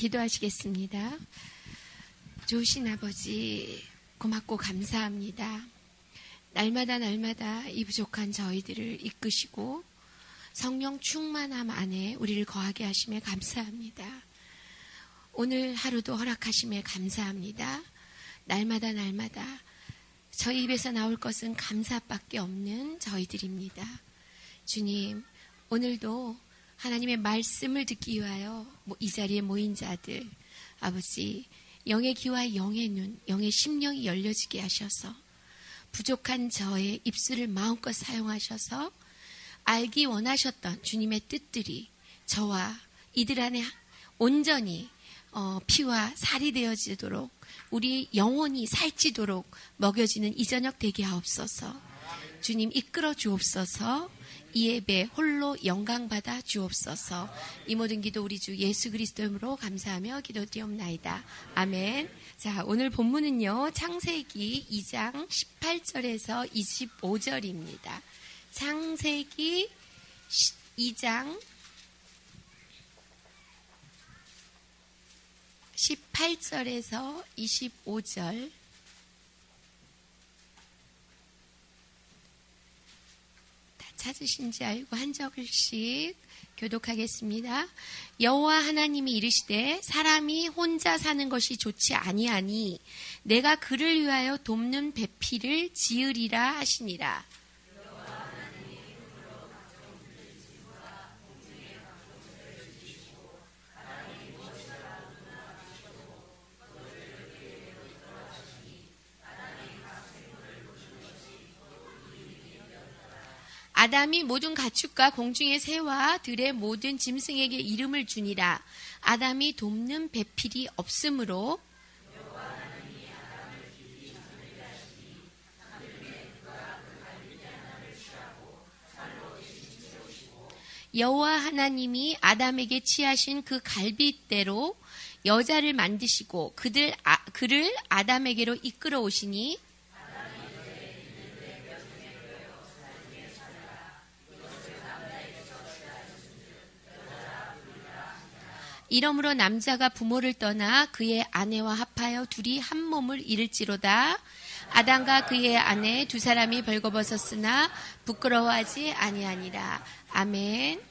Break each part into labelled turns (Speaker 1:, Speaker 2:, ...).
Speaker 1: 기도하시겠습니다. 좋으신 아버지, 고맙고 감사합니다. 날마다 이 부족한 저희들을 이끄시고 성령 충만함 안에 우리를 거하게 하심에 감사합니다. 오늘 하루도 허락하심에 감사합니다. 날마다 저희 입에서 나올 것은 감사밖에 없는 저희들입니다. 주님, 오늘도 하나님의 말씀을 듣기 위하여 이 자리에 모인 자들, 아버지, 영의 귀와 영의 눈, 영의 심령이 열려지게 하셔서 부족한 저의 입술을 마음껏 사용하셔서 알기 원하셨던 주님의 뜻들이 저와 이들 안에 온전히 피와 살이 되어지도록 우리 영혼이 살찌도록 먹여지는 이 저녁 되게 하옵소서. 주님 이끌어 주옵소서. 이 예배 홀로 영광받아 주옵소서. 이 모든 기도 우리 주 예수 그리스도 이름으로 감사하며 기도드리옵나이다. 아멘. 자, 오늘 본문은요, 창세기 2장 18절에서 25절입니다. 창세기 2장 18절에서 25절. 찾으신지 알고 한 절씩 교독하겠습니다. 여호와 하나님이 이르시되 사람이 혼자 사는 것이 좋지 아니하니 내가 그를 위하여 돕는 배필을 지으리라 하시니라. 아담이 모든 가축과 공중의 새와 들의 모든 짐승에게 이름을 주니라. 아담이 돕는 배필이 없으므로 여호와 하나님이 아담에게 취하신 그 갈빗대로 여자를 만드시고 그를 아담에게로 이끌어 오시니 이러므로 남자가 부모를 떠나 그의 아내와 합하여 둘이 한 몸을 이룰지로다. 아담과 그의 아내 두 사람이 벌거벗었으나 부끄러워하지 아니하니라. 아멘.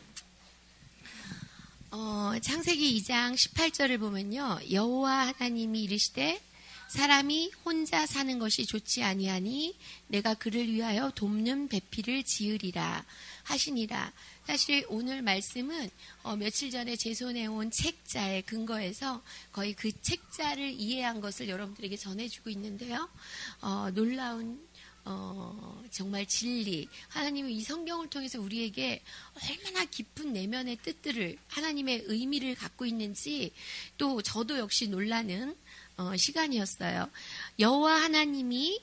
Speaker 1: 창세기 2장 18절을 보면요, 여호와 하나님이 이르시되 사람이 혼자 사는 것이 좋지 아니하니 내가 그를 위하여 돕는 배필을 지으리라 하시니라. 사실 오늘 말씀은 며칠 전에 제 손에 온 책자에 근거해서 거의 그 책자를 이해한 것을 여러분들에게 전해주고 있는데요. 놀라운 정말 진리, 하나님은 이 성경을 통해서 우리에게 얼마나 깊은 내면의 뜻들을, 하나님의 의미를 갖고 있는지 또 저도 역시 놀라는 시간이었어요. 여호와 하나님이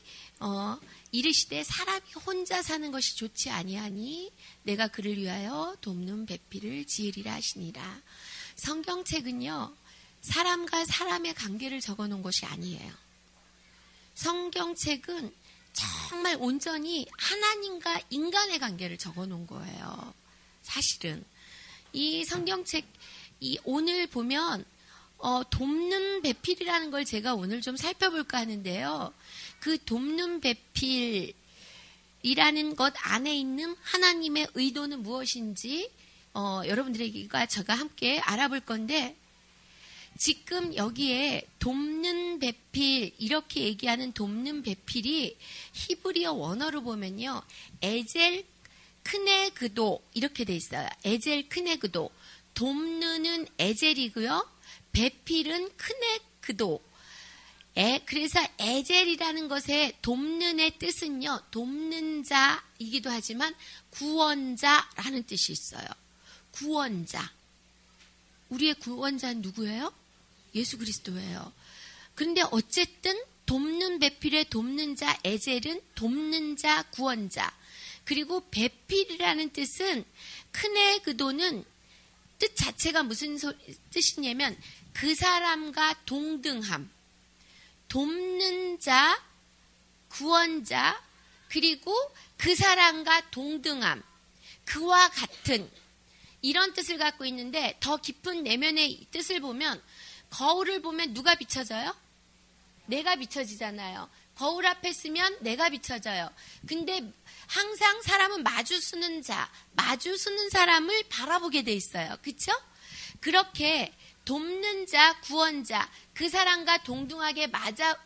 Speaker 1: 이르시되 사람이 혼자 사는 것이 좋지 아니하니 내가 그를 위하여 돕는 배필을 지으리라 하시니라. 성경책은요, 사람과 사람의 관계를 적어놓은 것이 아니에요. 성경책은 정말 온전히 하나님과 인간의 관계를 적어놓은 거예요. 사실은 이 성경책, 오늘 보면 돕는 배필이라는 걸 제가 오늘 좀 살펴볼까 하는데요. 그 돕는 배필이라는 것 안에 있는 하나님의 의도는 무엇인지 여러분들과 제가 함께 알아볼 건데, 지금 여기에 돕는 배필, 이렇게 얘기하는 돕는 배필이 히브리어 원어로 보면요, 에젤 크네그도 이렇게 돼 있어요. 에젤 크네그도. 돕는은 에젤이고요, 배필은 크네그도. 그래서 에젤이라는 것의 돕는의 뜻은요, 돕는 자이기도 하지만 구원자라는 뜻이 있어요. 구원자. 우리의 구원자는 누구예요? 예수 그리스도예요. 그런데 어쨌든 돕는 배필의 돕는 자 에젤은 돕는 자 구원자. 그리고 배필이라는 뜻은 크네그도는 뜻 자체가 무슨 뜻이냐면 그 사람과 동등함. 돕는 자, 구원자, 그리고 그 사람과 동등함, 그와 같은 이런 뜻을 갖고 있는데 더 깊은 내면의 뜻을 보면 거울을 보면 누가 비춰져요? 내가 비춰지잖아요. 거울 앞에 쓰면 내가 비춰져요. 근데 항상 사람은 마주 쓰는 사람을 바라보게 돼 있어요. 그렇죠? 그렇게 돕는 자, 구원자, 그 사람과 동등하게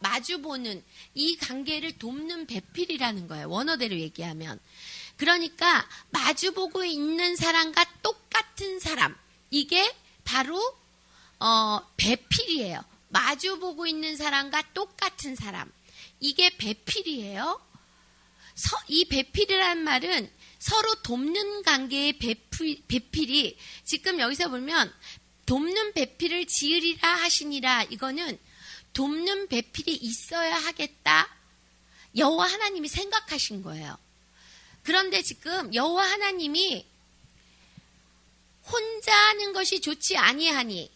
Speaker 1: 마주보는 이 관계를 돕는 배필이라는 거예요. 원어대로 얘기하면. 그러니까 마주보고 있는 사람과 똑같은 사람, 이게 바로 배필이에요. 마주보고 있는 사람과 똑같은 사람, 이게 배필이에요. 이 배필이라는 말은 서로 돕는 관계의 배필이, 지금 여기서 보면 돕는 배필을 지으리라 하시니라, 이거는 돕는 배필이 있어야 하겠다, 여호와 하나님이 생각하신 거예요. 그런데 지금 여호와 하나님이 혼자 하는 것이 좋지 아니하니,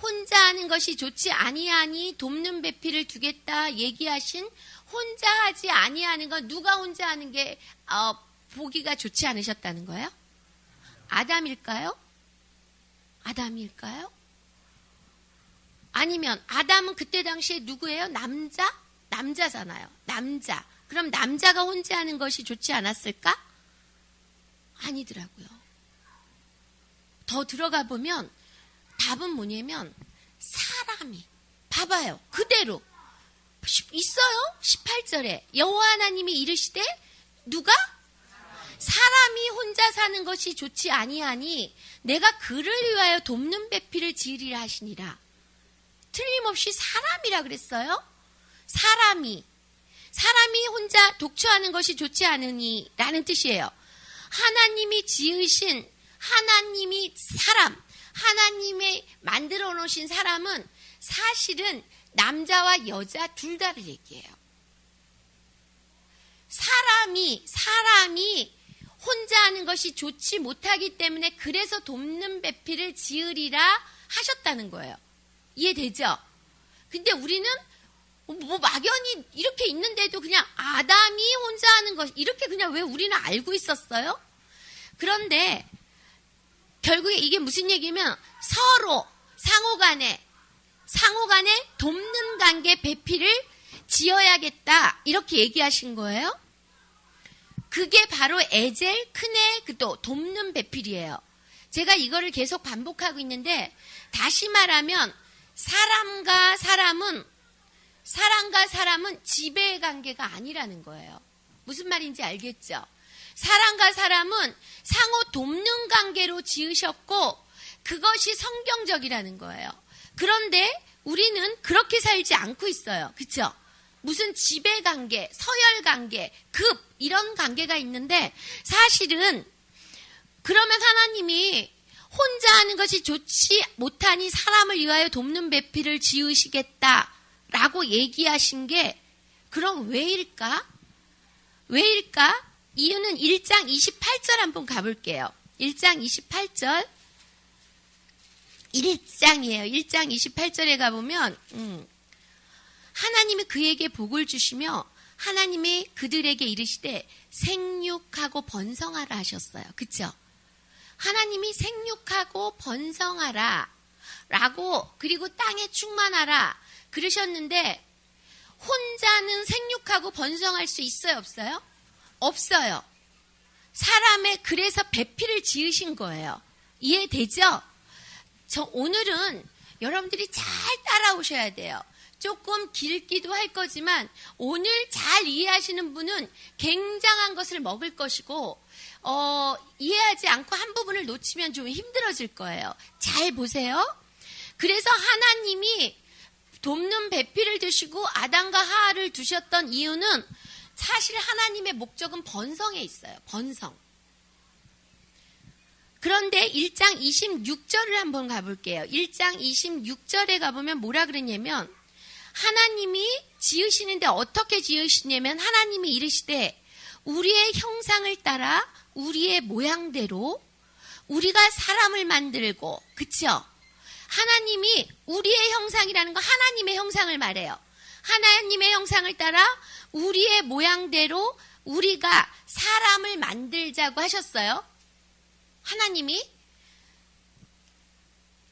Speaker 1: 혼자 하는 것이 좋지 아니하니 돕는 배필을 두겠다 얘기하신, 혼자 하지 아니하는 건, 누가 혼자 하는 게 보기가 좋지 않으셨다는 거예요? 아담일까요? 아담일까요? 아니면 아담은 그때 당시에 누구예요? 남자잖아요. 남자. 그럼 남자가 혼자 하는 것이 좋지 않았을까? 아니더라고요. 더 들어가 보면 답은 뭐냐면, 사람이, 봐봐요, 그대로 있어요. 18절에 여호와 하나님이 이르시되, 누가? 사람이 혼자 사는 것이 좋지 아니하니 내가 그를 위하여 돕는 배필을 지으리라 하시니라. 틀림없이 사람이라 그랬어요. 사람이 혼자 독처하는 것이 좋지 않으니 라는 뜻이에요. 하나님이 지으신, 하나님이 만들어 놓으신 사람은 사실은 남자와 여자 둘 다를 얘기해요. 사람이 혼자 하는 것이 좋지 못하기 때문에 그래서 돕는 배필을 지으리라 하셨다는 거예요. 이해되죠? 근데 우리는 뭐 막연히 이렇게 있는데도 그냥 아담이 혼자 하는 것, 이렇게 그냥 왜 우리는 알고 있었어요? 그런데 결국에 이게 무슨 얘기면, 서로 상호간에 돕는 관계 배필을 지어야겠다, 이렇게 얘기하신 거예요. 그게 바로 에젤, 크네, 또 돕는 배필이에요. 제가 이거를 계속 반복하고 있는데, 다시 말하면 사람과 사람은 지배 관계가 아니라는 거예요. 무슨 말인지 알겠죠? 사람과 사람은 상호 돕는 관계로 지으셨고, 그것이 성경적이라는 거예요. 그런데 우리는 그렇게 살지 않고 있어요. 그렇죠? 무슨 지배 관계, 서열 관계, 급, 이런 관계가 있는데, 사실은 그러면 하나님이 혼자 하는 것이 좋지 못하니 사람을 위하여 돕는 배필을 지으시겠다라고 얘기하신 게, 그럼 왜일까? 이유는 1장 28절 한번 가볼게요. 1장 28절. 1장이에요. 1장 28절에 가보면 하나님이 그에게 복을 주시며 하나님이 그들에게 이르시되 생육하고 번성하라 하셨어요. 그렇죠? 하나님이 생육하고 번성하라 라고, 그리고 땅에 충만하라 그러셨는데, 혼자는 생육하고 번성할 수 있어요, 없어요? 없어요. 사람의, 그래서 배필을 지으신 거예요. 이해되죠? 오늘은 여러분들이 잘 따라오셔야 돼요. 조금 길기도 할 거지만 오늘 잘 이해하시는 분은 굉장한 것을 먹을 것이고, 이해하지 않고 한 부분을 놓치면 좀 힘들어질 거예요. 잘 보세요. 그래서 하나님이 돕는 배필을 두시고 아담과 하와를 두셨던 이유는, 사실 하나님의 목적은 번성에 있어요. 번성. 그런데 1장 26절을 한번 가볼게요. 1장 26절에 가보면 뭐라 그랬냐면, 하나님이 지으시는데 어떻게 지으시냐면, 하나님이 이르시되 우리의 형상을 따라 우리의 모양대로 우리가 사람을 만들고, 그쵸? 하나님이 우리의 형상이라는 거, 하나님의 형상을 말해요. 하나님의 형상을 따라 우리의 모양대로 우리가 사람을 만들자고 하셨어요. 하나님이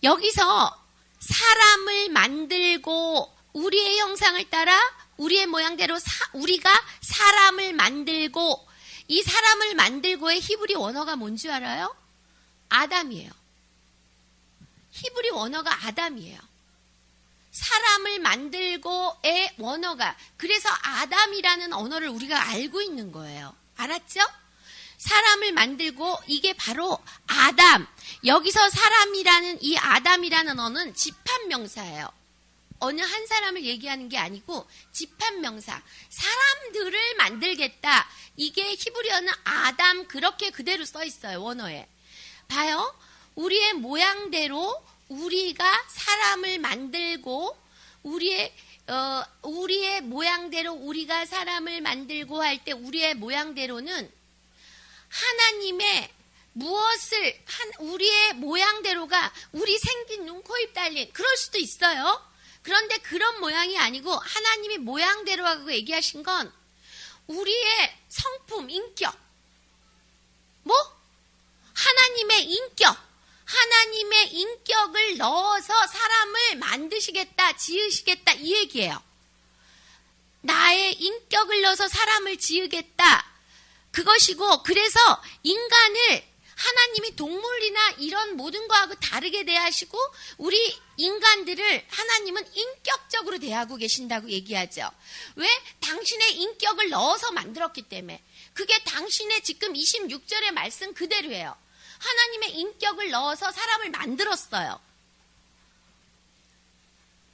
Speaker 1: 여기서 사람을 만들고 우리의 형상을 따라 우리의 모양대로 우리가 사람을 만들고, 이 사람을 만들고의 히브리 원어가 뭔지 알아요? 아담이에요. 히브리 원어가 아담이에요. 사람을 만들고의 원어가, 그래서 아담이라는 언어를 우리가 알고 있는 거예요. 알았죠? 사람을 만들고, 이게 바로 아담. 여기서 사람이라는 이 아담이라는 언어는 집합명사예요. 어느 한 사람을 얘기하는 게 아니고 집합명사. 사람들을 만들겠다. 이게 히브리어는 아담, 그렇게 그대로 써 있어요. 원어에. 봐요. 우리의 모양대로 우리가 사람을 만들고, 우리의 모양대로 우리가 사람을 만들고 할 때 우리의 모양대로는 하나님의 무엇을, 우리의 모양대로가 우리 생긴 눈, 코, 입 달린, 그럴 수도 있어요. 그런데 그런 모양이 아니고 하나님이 모양대로라고 얘기하신 건 우리의 성품, 인격. 뭐? 하나님의 인격. 하나님의 인격을 넣어서 사람을 만드시겠다, 지으시겠다, 이 얘기예요. 나의 인격을 넣어서 사람을 지으겠다. 그것이고, 그래서 인간을 하나님이 동물이나 이런 모든 거하고 다르게 대하시고, 우리 인간들을 하나님은 인격적으로 대하고 계신다고 얘기하죠. 왜? 당신의 인격을 넣어서 만들었기 때문에. 그게 당신의 지금 26절의 말씀 그대로예요. 하나님의 인격을 넣어서 사람을 만들었어요.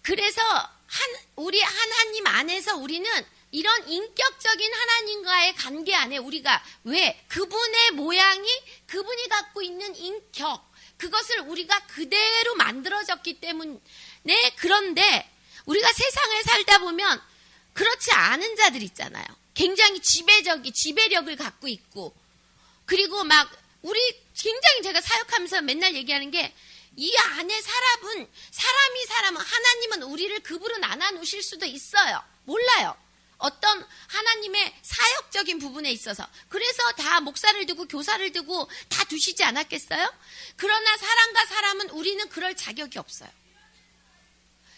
Speaker 1: 그래서 우리 하나님 안에서 우리는 이런 인격적인 하나님과의 관계 안에 우리가, 왜? 그분의 모양이, 그분이 갖고 있는 인격, 그것을 우리가 그대로 만들어졌기 때문에. 그런데 우리가 세상에 살다 보면 그렇지 않은 자들 있잖아요. 굉장히 지배력을 갖고 있고, 그리고 막 우리 굉장히, 제가 사역하면서 맨날 얘기하는 게, 이 안에 사람은 하나님은 우리를 급으로 나눠 놓으실 수도 있어요. 몰라요. 어떤 하나님의 사역적인 부분에 있어서. 그래서 다 목사를 두고 교사를 두고 다 두시지 않았겠어요? 그러나 사람과 사람은 우리는 그럴 자격이 없어요.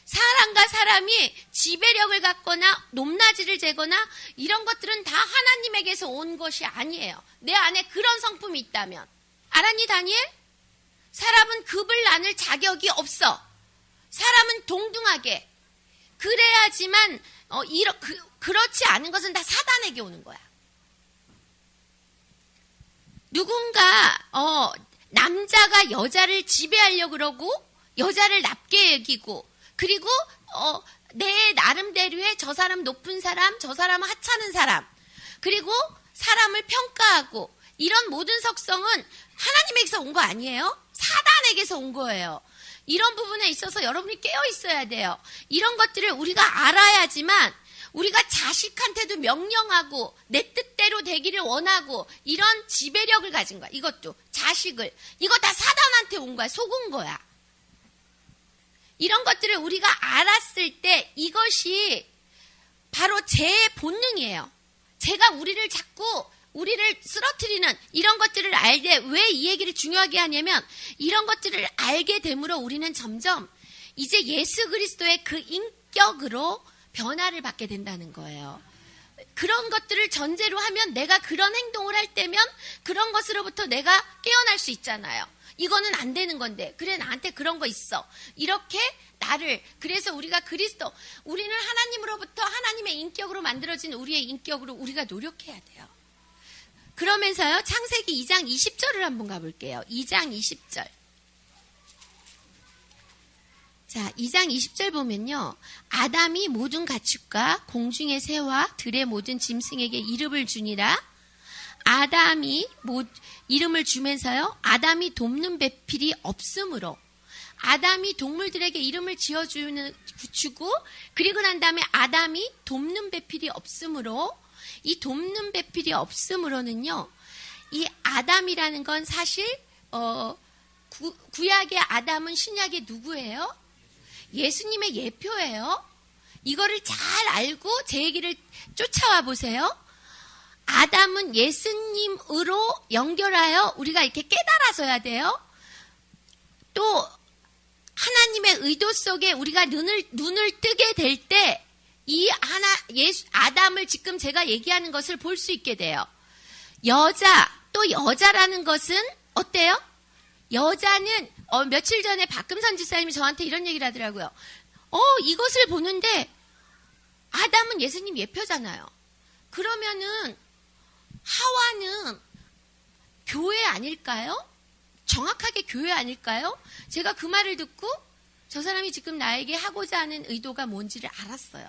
Speaker 1: 사람과 사람이 지배력을 갖거나 높낮이를 재거나 이런 것들은 다 하나님에게서 온 것이 아니에요. 내 안에 그런 성품이 있다면. 알았니, 다니엘? 사람은 급을 나눌 자격이 없어. 사람은 동등하게. 그래야지만 그렇지 않은 것은 다 사단에게 오는 거야. 누군가 남자가 여자를 지배하려고 그러고, 여자를 낮게 여기고, 그리고 내 나름대로의 저 사람 높은 사람, 저 사람은 하찮은 사람, 그리고 사람을 평가하고, 이런 모든 속성은 하나님에게서 온 거 아니에요? 사단에게서 온 거예요. 이런 부분에 있어서 여러분이 깨어 있어야 돼요. 이런 것들을 우리가 알아야지만, 우리가 자식한테도 명령하고 내 뜻대로 되기를 원하고 이런 지배력을 가진 거야. 이것도 자식을, 이거 다 사단한테 온 거야. 속은 거야. 이런 것들을 우리가 알았을 때 이것이 바로 제 본능이에요. 제가 우리를 쓰러뜨리는 이런 것들을 알게, 왜 이 얘기를 중요하게 하냐면, 이런 것들을 알게 됨으로 우리는 점점 이제 예수 그리스도의 그 인격으로 변화를 받게 된다는 거예요. 그런 것들을 전제로 하면 내가 그런 행동을 할 때면 그런 것으로부터 내가 깨어날 수 있잖아요. 이거는 안 되는 건데, 그래 나한테 그런 거 있어. 이렇게 그래서 우리가 우리는 하나님으로부터 하나님의 인격으로 만들어진 우리의 인격으로 우리가 노력해야 돼요. 그러면서요, 창세기 2장 20절을 한번 가볼게요. 2장 20절. 자, 2장 20절 보면요. 아담이 모든 가축과 공중의 새와 들의 모든 짐승에게 이름을 주니라. 아담이 이름을 주면서요. 아담이 돕는 배필이 없으므로. 아담이 동물들에게 이름을 지어주고, 그리고 난 다음에 아담이 돕는 배필이 없으므로, 이 돕는 배필이 없으므로는요, 이 아담이라는 건 사실 구약의 아담은 신약의 누구예요? 예수님의 예표예요. 이거를 잘 알고 제 얘기를 쫓아와 보세요. 아담은 예수님으로 연결하여 우리가 이렇게 깨달아져야 돼요. 또 하나님의 의도 속에 우리가 눈을 뜨게 될 때 이 아담을 지금 제가 얘기하는 것을 볼 수 있게 돼요. 또 여자라는 것은 어때요? 여자는 며칠 전에 박금선 지사님이 저한테 이런 얘기를 하더라고요. 이것을 보는데 아담은 예수님 예표잖아요. 그러면은 하와는 교회 아닐까요? 정확하게 교회 아닐까요? 제가 그 말을 듣고 저 사람이 지금 나에게 하고자 하는 의도가 뭔지를 알았어요.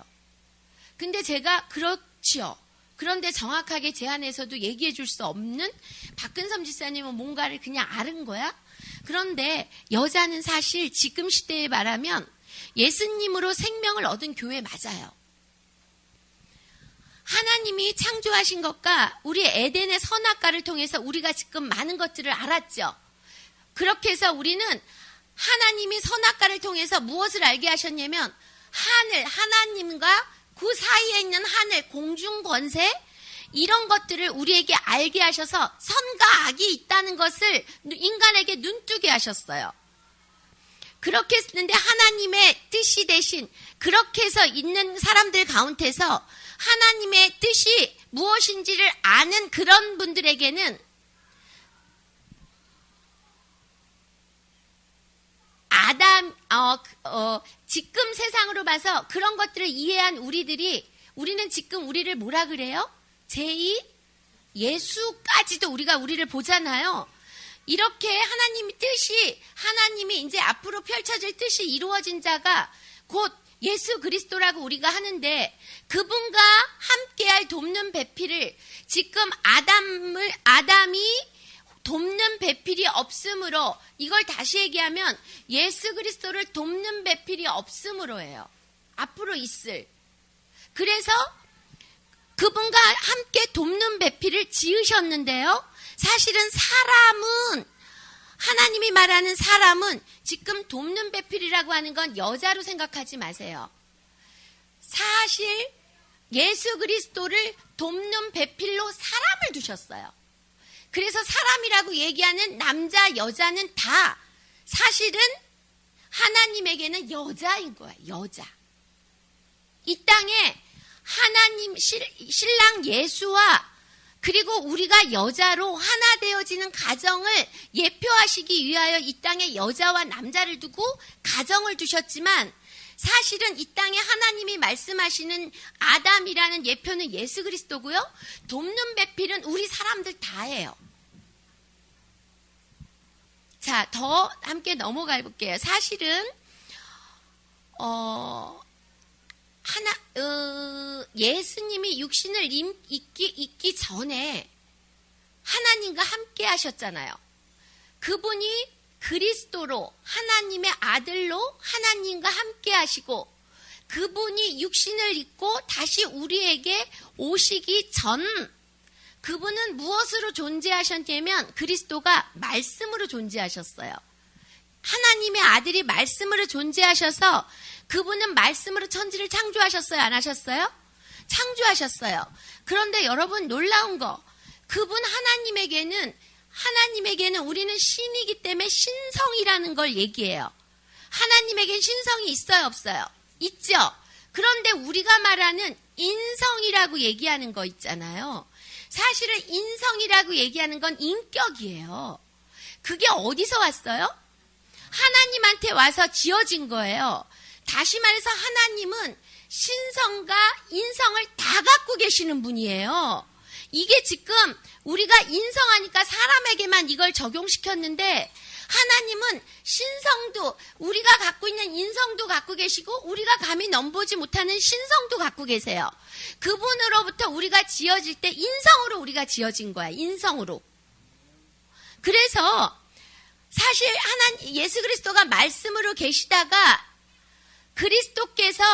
Speaker 1: 근데 제가 그렇지요. 그런데 정확하게 제 안에서도 얘기해 줄 수 없는 박근섬 지사님은 뭔가를 그냥 아는 거야? 그런데 여자는 사실 지금 시대에 말하면 예수님으로 생명을 얻은 교회 맞아요. 하나님이 창조하신 것과 우리 에덴의 선악과를 통해서 우리가 지금 많은 것들을 알았죠. 그렇게 해서 우리는 하나님이 선악과를 통해서 무엇을 알게 하셨냐면 하나님과 그 사이에 있는 하늘, 공중 권세 이런 것들을 우리에게 알게 하셔서 선과 악이 있다는 것을 인간에게 눈뜨게 하셨어요. 그렇게 했는데 하나님의 뜻이 대신 그렇게 해서 있는 사람들 가운데서 하나님의 뜻이 무엇인지를 아는 그런 분들에게는 지금 세상으로 봐서 그런 것들을 이해한 우리는 지금 우리를 뭐라 그래요? 제2 예수까지도 우리를 보잖아요. 이렇게 하나님이 이제 앞으로 펼쳐질 뜻이 이루어진 자가 곧 예수 그리스도라고 우리가 하는데 그분과 함께할 돕는 배필을 지금 아담이 돕는 배필이 없으므로 이걸 다시 얘기하면 예수 그리스도를 돕는 배필이 없으므로예요. 앞으로 있을. 그래서 그분과 함께 돕는 배필을 지으셨는데요. 사실은 하나님이 말하는 사람은 지금 돕는 배필이라고 하는 건 여자로 생각하지 마세요. 사실 예수 그리스도를 돕는 배필로 사람을 두셨어요. 그래서 사람이라고 얘기하는 남자, 여자는 다 사실은 하나님에게는 여자인 거야, 여자. 이 땅에 하나님, 신랑 예수와 그리고 우리가 여자로 하나 되어지는 가정을 예표하시기 위하여 이 땅에 여자와 남자를 두고 가정을 두셨지만 사실은 이 땅에 하나님이 말씀하시는 아담이라는 예표는 예수 그리스도고요. 돕는 배필은 우리 사람들 다예요. 자, 더 함께 넘어가 볼게요. 사실은 예수님이 육신을 입기 전에 하나님과 함께 하셨잖아요. 그분이 그리스도로 하나님의 아들로 하나님과 함께 하시고 그분이 육신을 입고 다시 우리에게 오시기 전 그분은 무엇으로 존재하셨냐면 그리스도가 말씀으로 존재하셨어요. 하나님의 아들이 말씀으로 존재하셔서 그분은 말씀으로 천지를 창조하셨어요? 안 하셨어요? 창조하셨어요. 그런데 여러분 놀라운 거 그분 하나님에게는 우리는 신이기 때문에 신성이라는 걸 얘기해요. 하나님에겐 신성이 있어요? 없어요? 있죠. 그런데 우리가 말하는 인성이라고 얘기하는 거 있잖아요. 사실은 인성이라고 얘기하는 건 인격이에요. 그게 어디서 왔어요? 하나님한테 와서 지어진 거예요. 다시 말해서 하나님은 신성과 인성을 다 갖고 계시는 분이에요. 이게 지금 우리가 인성하니까 사람에게만 이걸 적용시켰는데 하나님은 신성도 우리가 갖고 있는 인성도 갖고 계시고 우리가 감히 넘보지 못하는 신성도 갖고 계세요. 그분으로부터 우리가 지어질 때 인성으로 우리가 지어진 거야. 인성으로. 그래서 사실 예수 그리스도가 말씀으로 계시다가 그리스도께서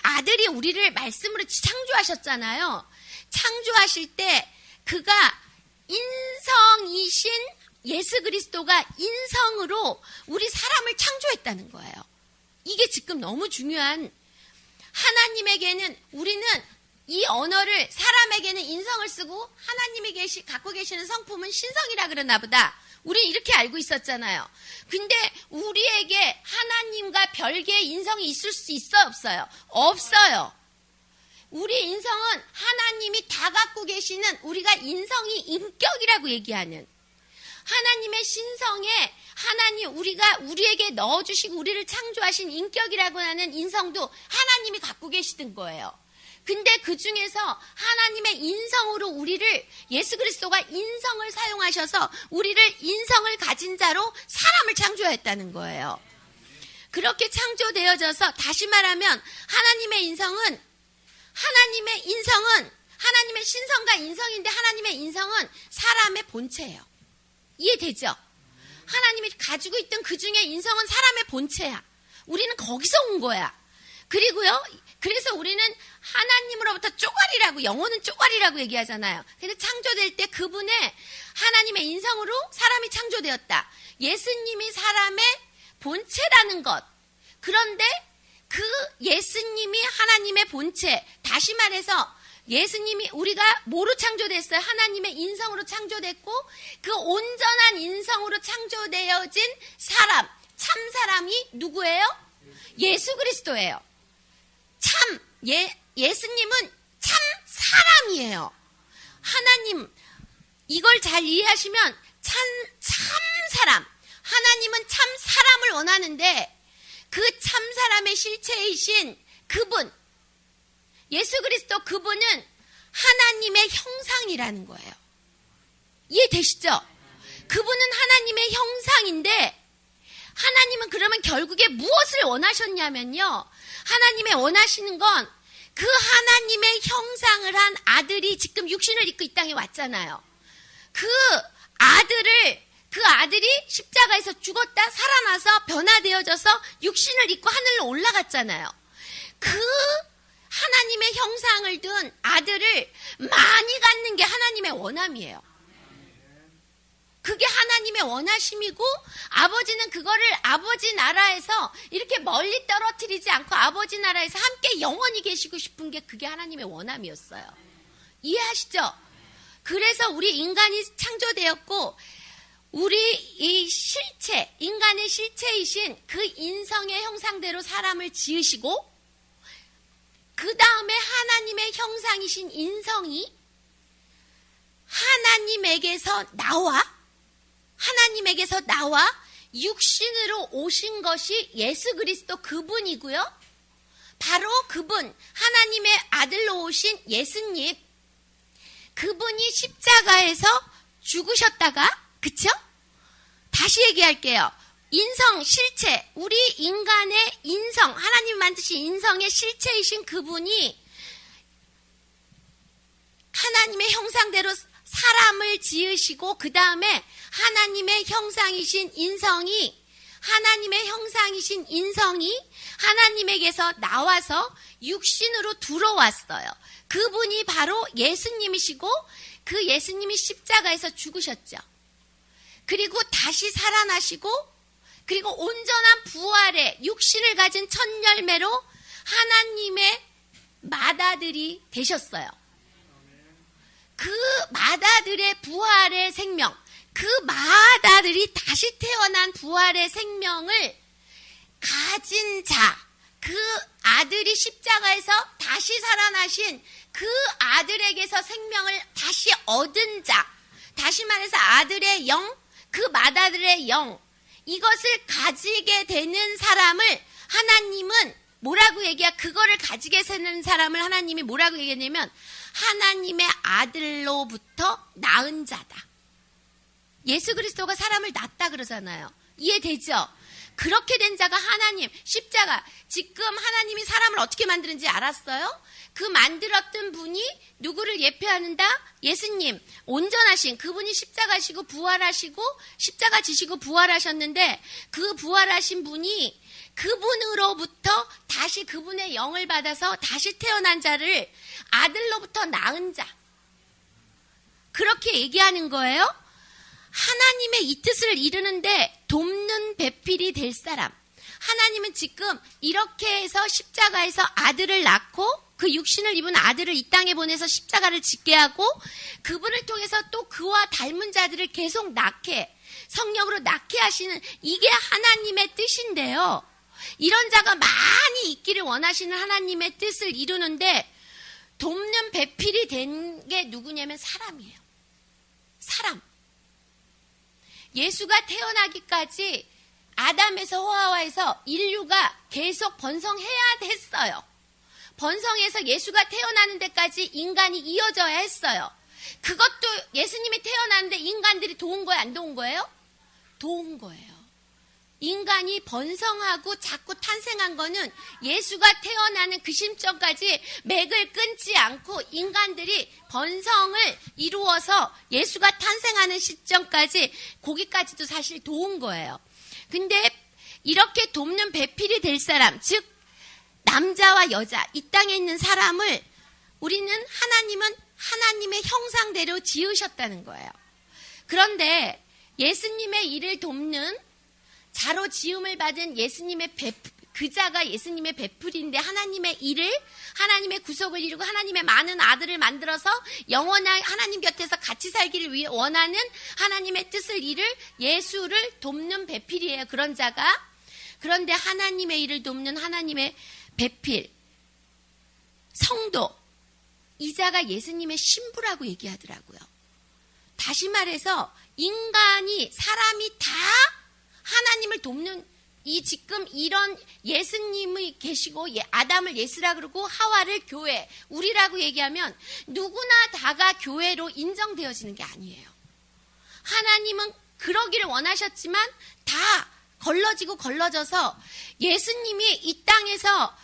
Speaker 1: 아들이 우리를 말씀으로 창조하셨잖아요. 창조하실 때 그가 인성이신 예수 그리스도가 인성으로 우리 사람을 창조했다는 거예요. 이게 지금 너무 중요한 하나님에게는 우리는 이 언어를 사람에게는 인성을 쓰고 하나님이 갖고 계시는 성품은 신성이라 그러나 보다. 우린 이렇게 알고 있었잖아요. 근데 우리에게 하나님과 별개의 인성이 있을 수 있어요, 없어요? 없어요. 우리 인성은 하나님이 다 갖고 계시는, 우리가 인성이 인격이라고 얘기하는 하나님의 신성에 하나님, 우리에게 넣어주시고 우리를 창조하신 인격이라고 하는 인성도 하나님이 갖고 계시던 거예요. 근데 그 중에서 하나님의 인성으로 우리를, 예수 그리스도가 인성을 사용하셔서 우리를 인성을 가진 자로 사람을 창조했다는 거예요. 그렇게 창조되어져서, 다시 말하면 하나님의 인성은 하나님의 신성과 인성인데, 하나님의 인성은 사람의 본체예요. 이해되죠? 하나님이 가지고 있던 그 중에 인성은 사람의 본체야. 우리는 거기서 온 거야. 그리고요, 그래서 우리는 하나님으로부터 쪼가리라고, 영혼은 쪼가리라고 얘기하잖아요. 근데 창조될 때 그분의 하나님의 인성으로 사람이 창조되었다. 예수님이 사람의 본체라는 것. 그런데 그 예수님이 하나님의 본체, 다시 말해서 예수님이, 우리가 뭐로 창조됐어요? 하나님의 인성으로 창조됐고, 그 온전한 인성으로 창조되어진 사람, 참 사람이 누구예요? 예수 그리스도예요. 예수님은 참 사람이에요. 하나님, 이걸 잘 이해하시면 참 사람, 하나님은 참 사람을 원하는데, 그 참 사람의 실체이신 그분, 예수 그리스도, 그분은 하나님의 형상이라는 거예요. 이해되시죠? 그분은 하나님의 형상인데, 하나님은 그러면 결국에 무엇을 원하셨냐면요, 하나님의 원하시는 건 그 하나님의 형상을 한 아들이 지금 육신을 입고 이 땅에 왔잖아요. 그 아들이 십자가에서 죽었다 살아나서 변화되어져서 육신을 입고 하늘로 올라갔잖아요. 그 하나님의 형상을 둔 아들을 많이 갖는 게 하나님의 원함이에요. 그게 하나님의 원하심이고, 아버지는 그거를 아버지 나라에서 이렇게 멀리 떨어뜨리지 않고 아버지 나라에서 함께 영원히 계시고 싶은 게, 그게 하나님의 원함이었어요. 이해하시죠? 그래서 우리 인간이 창조되었고, 우리 이 실체, 인간의 실체이신 그 인성의 형상대로 사람을 지으시고, 그 다음에 하나님의 형상이신 인성이 하나님에게서 나와 육신으로 오신 것이 예수 그리스도 그분이고요. 바로 그분, 하나님의 아들로 오신 예수님, 그분이 십자가에서 죽으셨다가, 그쵸? 다시 얘기할게요. 인성, 실체, 우리 인간의 인성, 하나님 만드신 인성의 실체이신 그분이 하나님의 형상대로 사람을 지으시고, 그 다음에 하나님의 형상이신 인성이 하나님에게서 나와서 육신으로 들어왔어요. 그분이 바로 예수님이시고, 그 예수님이 십자가에서 죽으셨죠. 그리고 다시 살아나시고, 그리고 온전한 부활의 육신을 가진 첫 열매로 하나님의 맏아들이 되셨어요. 그 맏아들의 부활의 생명, 그 맏아들이 다시 태어난 부활의 생명을 가진 자, 그 아들이 십자가에서 다시 살아나신 그 아들에게서 생명을 다시 얻은 자, 다시 말해서 아들의 영, 그 맏아들의 영, 이것을 가지게 되는 사람을 하나님은 뭐라고 그거를 가지게 되는 사람을 하나님이 뭐라고 얘기했냐면, 하나님의 아들로부터 낳은 자다. 예수 그리스도가 사람을 낳았다 그러잖아요. 이해되죠? 그렇게 된 자가 하나님, 십자가. 지금 하나님이 사람을 어떻게 만드는지 알았어요? 그 만들었던 분이 누구를 예표하는다? 예수님, 온전하신 그분이 십자가시고 부활하시고, 십자가 지시고 부활하셨는데, 그 부활하신 분이 그분으로부터 다시 그분의 영을 받아서 다시 태어난 자를 아들로부터 낳은 자, 그렇게 얘기하는 거예요. 하나님의 이 뜻을 이루는데 돕는 배필이 될 사람, 하나님은 지금 이렇게 해서 십자가에서 아들을 낳고, 그 육신을 입은 아들을 이 땅에 보내서 십자가를 짓게 하고, 그분을 통해서 또 그와 닮은 자들을 계속 낳게, 성령으로 낳게 하시는 이게 하나님의 뜻인데요. 이런 자가 많이 있기를 원하시는 하나님의 뜻을 이루는데 돕는 배필이 된 게 누구냐면 사람이에요. 사람. 예수가 태어나기까지 아담에서 호와에서 인류가 계속 번성해야 했어요. 번성해서 예수가 태어나는 데까지 인간이 이어져야 했어요. 그것도 예수님이 태어났는데 인간들이 도운 거예요? 안 도운 거예요? 도운 거예요. 인간이 번성하고 자꾸 탄생한 거는 예수가 태어나는 그 심정까지 맥을 끊지 않고 인간들이 번성을 이루어서 예수가 탄생하는 시점까지 거기까지도 사실 도운 거예요. 근데 이렇게 돕는 배필이 될 사람, 즉 남자와 여자, 이 땅에 있는 사람을 하나님은 하나님의 형상대로 지으셨다는 거예요. 그런데 예수님의 일을 돕는 자로 지음을 받은 예수님의 그 자가 예수님의 배풀인데 하나님의 일을, 하나님의 구속을 이루고 하나님의 많은 아들을 만들어서 영원한 하나님 곁에서 같이 살기를 위해 원하는 하나님의 뜻을 이룰 예수를 돕는 배필이에요. 그런 자가. 그런데 하나님의 일을 돕는 하나님의 배필, 성도, 이 자가 예수님의 신부라고 얘기하더라고요. 다시 말해서 인간이, 사람이 다 하나님을 돕는 이 지금 이런 예수님이 계시고 아담을 예수라 그러고 하와를 교회, 우리라고 얘기하면 누구나 다가 교회로 인정되어지는 게 아니에요. 하나님은 그러기를 원하셨지만 다 걸러져서 예수님이 이 땅에서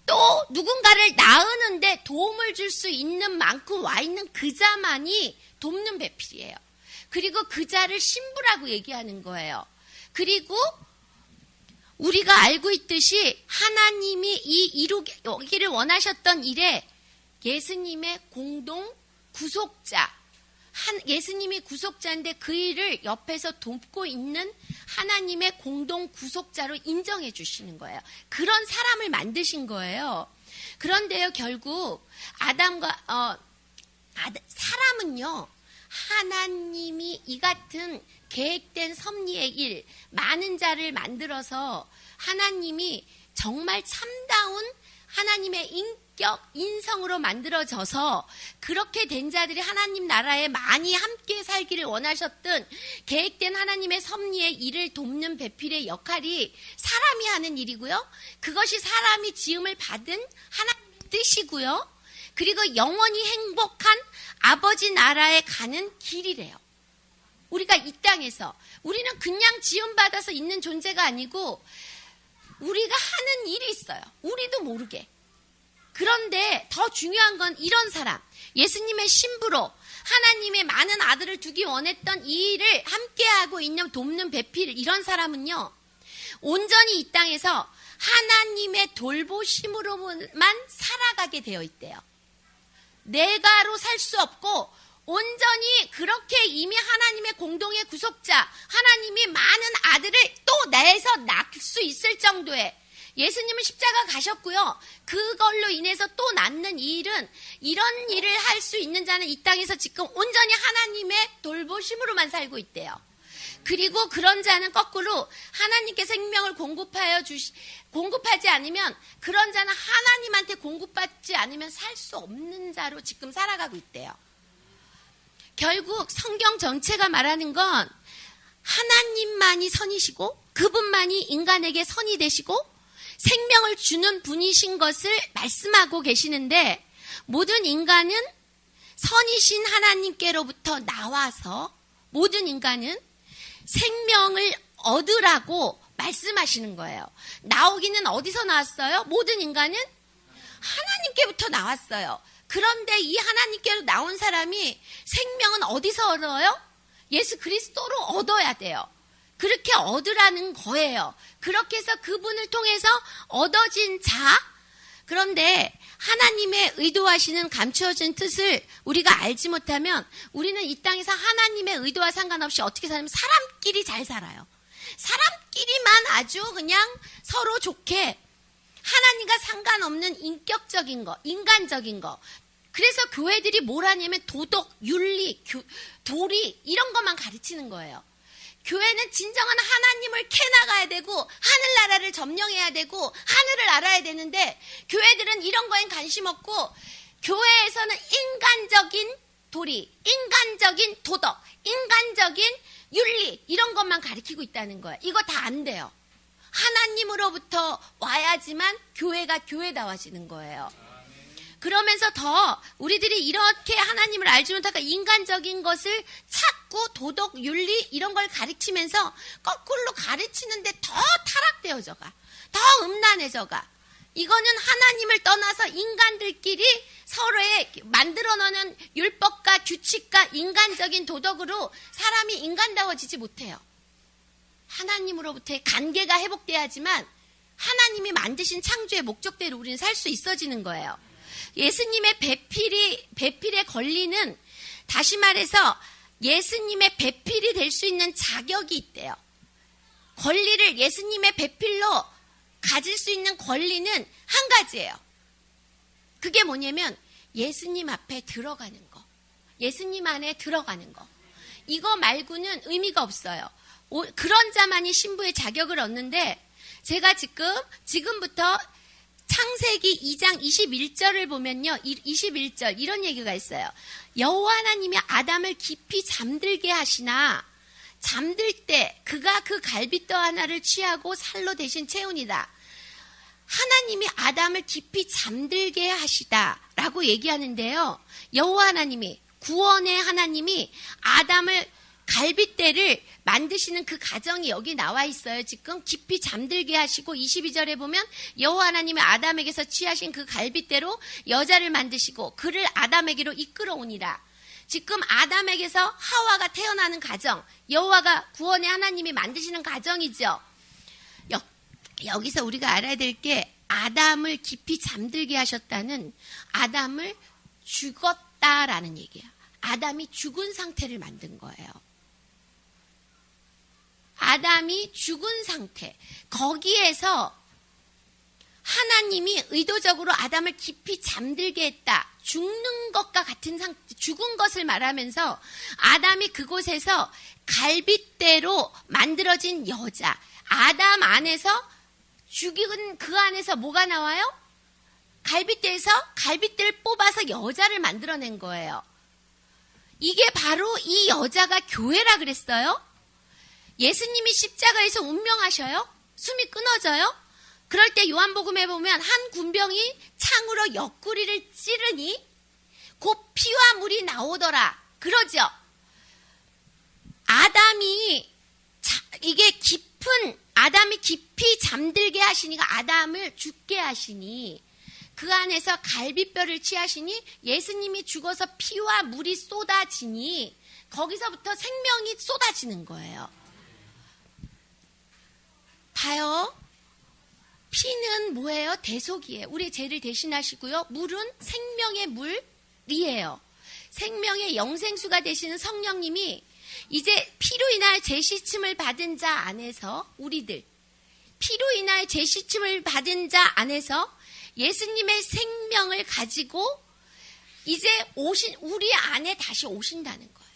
Speaker 1: 또 누군가를 낳으는데 도움을 줄 수 있는 만큼 와 있는 그 자만이 돕는 배필이에요. 그리고 그 자를 신부라고 얘기하는 거예요. 그리고 우리가 알고 있듯이 하나님이 이루기를 원하셨던 일에 예수님의 공동 구속자, 예수님이 구속자인데 그 일을 옆에서 돕고 있는 하나님의 공동 구속자로 인정해 주시는 거예요. 그런 사람을 만드신 거예요. 그런데요, 결국 사람은요, 하나님이 이 같은 계획된 섭리의 일, 많은 자를 만들어서 하나님이 정말 참다운 하나님의 인성으로 만들어져서 그렇게 된 자들이 하나님 나라에 많이 함께 살기를 원하셨던 계획된 하나님의 섭리의 일을 돕는 배필의 역할이 사람이 하는 일이고요. 그것이 사람이 지음을 받은 하나님의 뜻이고요. 그리고 영원히 행복한 아버지 나라에 가는 길이래요. 우리가 이 땅에서 우리는 그냥 지음받아서 있는 존재가 아니고 우리가 하는 일이 있어요. 우리도 모르게. 그런데 더 중요한 건 이런 사람, 예수님의 신부로 하나님의 많은 아들을 두기 원했던 이 일을 함께하고 있는 돕는 배필, 이런 사람은요, 온전히 이 땅에서 하나님의 돌보심으로만 살아가게 되어 있대요. 내가로 살 수 없고 온전히 그렇게 이미 하나님의 공동의 구속자, 하나님이 많은 아들을 또 내서 낳을 수 있을 정도의, 예수님은 십자가 가셨고요. 그걸로 인해서 또 낳는 이 일은, 이런 일을 할 수 있는 자는 이 땅에서 지금 온전히 하나님의 돌보심으로만 살고 있대요. 그리고 그런 자는 거꾸로 하나님께 생명을 공급하지 않으면, 그런 자는 하나님한테 공급받지 않으면 살 수 없는 자로 지금 살아가고 있대요. 결국 성경 전체가 말하는 건 하나님만이 선이시고 그분만이 인간에게 선이 되시고 생명을 주는 분이신 것을 말씀하고 계시는데, 모든 인간은 선이신 하나님께로부터 나와서 모든 인간은 생명을 얻으라고 말씀하시는 거예요. 나오기는 어디서 나왔어요? 모든 인간은 하나님께부터 나왔어요. 그런데 이 하나님께로 나온 사람이 생명은 어디서 얻어요? 예수 그리스도로 얻어야 돼요. 그렇게 얻으라는 거예요. 그렇게 해서 그분을 통해서 얻어진 자. 그런데 하나님의 의도하시는 감추어진 뜻을 우리가 알지 못하면 우리는 이 땅에서 하나님의 의도와 상관없이 어떻게 살면 사람끼리 잘 살아요. 사람끼리만 아주 그냥 서로 좋게, 하나님과 상관없는 인격적인 거, 인간적인 거. 그래서 교회들이 뭘 하냐면 도덕, 윤리, 도리 이런 것만 가르치는 거예요. 교회는 진정한 하나님을 캐나가야 되고 하늘나라를 점령해야 되고 하늘을 알아야 되는데 교회들은 이런 거엔 관심 없고 교회에서는 인간적인 도리, 인간적인 도덕, 인간적인 윤리 이런 것만 가르치고 있다는 거예요. 이거 다 안 돼요. 하나님으로부터 와야지만 교회가 교회다워지는 거예요. 그러면서 더 우리들이 이렇게 하나님을 알지 못하니까 인간적인 것을 찾고 도덕, 윤리 이런 걸 가르치면서 거꾸로 가르치는데 더 타락되어져가. 더 음란해져가. 이거는 하나님을 떠나서 인간들끼리 서로의 만들어 놓는 율법과 규칙과 인간적인 도덕으로 사람이 인간다워지지 못해요. 하나님으로부터의 관계가 회복돼야지만 하나님이 만드신 창조의 목적대로 우리는 살 수 있어지는 거예요. 예수님의 배필에 걸리는, 다시 말해서 예수님의 배필이 될 수 있는 자격이 있대요. 권리를 예수님의 배필로 가질 수 있는 권리는 한 가지예요. 그게 뭐냐면 예수님 앞에 들어가는 거. 예수님 안에 들어가는 거. 이거 말고는 의미가 없어요. 그런 자만이 신부의 자격을 얻는데 제가 지금부터 창세기 2장 21절을 보면요. 21절 이런 얘기가 있어요. 여호와 하나님이 아담을 깊이 잠들게 하시나 잠들 때 그가 그 갈빗대 하나를 취하고 살로 대신 채우니라. 하나님이 아담을 깊이 잠들게 하시다라고 얘기하는데요. 여호와 하나님이 구원의 하나님이 아담을 갈빗대를 만드시는 그 과정이 여기 나와 있어요. 지금 깊이 잠들게 하시고 22절에 보면 여호와 하나님이 아담에게서 취하신 그 갈빗대로 여자를 만드시고 그를 아담에게로 이끌어오니라. 지금 아담에게서 하와가 태어나는 과정, 여호와가 구원의 하나님이 만드시는 과정이죠. 여기서 우리가 알아야 될 게 아담을 깊이 잠들게 하셨다는 아담을 죽었다라는 얘기야. 아담이 죽은 상태를 만든 거예요. 아담이 죽은 상태. 거기에서 하나님이 의도적으로 아담을 깊이 잠들게 했다. 죽는 것과 같은 상태, 죽은 것을 말하면서 아담이 그곳에서 갈빗대로 만들어진 여자. 아담 안에서 죽인 그 안에서 뭐가 나와요? 갈빗대에서 갈빗대를 뽑아서 여자를 만들어낸 거예요. 이게 바로 이 여자가 교회라 그랬어요. 예수님이 십자가에서 운명하셔요. 숨이 끊어져요. 그럴 때 요한복음에 보면 한 군병이 창으로 옆구리를 찌르니 곧 피와 물이 나오더라. 그러죠. 아담이 깊이 잠들게 하시니까 아담을 죽게 하시니 그 안에서 갈빗뼈를 취하시니 예수님이 죽어서 피와 물이 쏟아지니 거기서부터 생명이 쏟아지는 거예요. 봐요. 피는 뭐예요? 대속이에요. 우리의 죄를 대신하시고요. 물은 생명의 물이에요. 생명의 영생수가 되시는 성령님이 이제 피로 인하여 죄 씻음을 받은 자 안에서 우리들 피로 인하여 죄 씻음을 받은 자 안에서 예수님의 생명을 가지고 이제 우리 안에 다시 오신다는 거예요.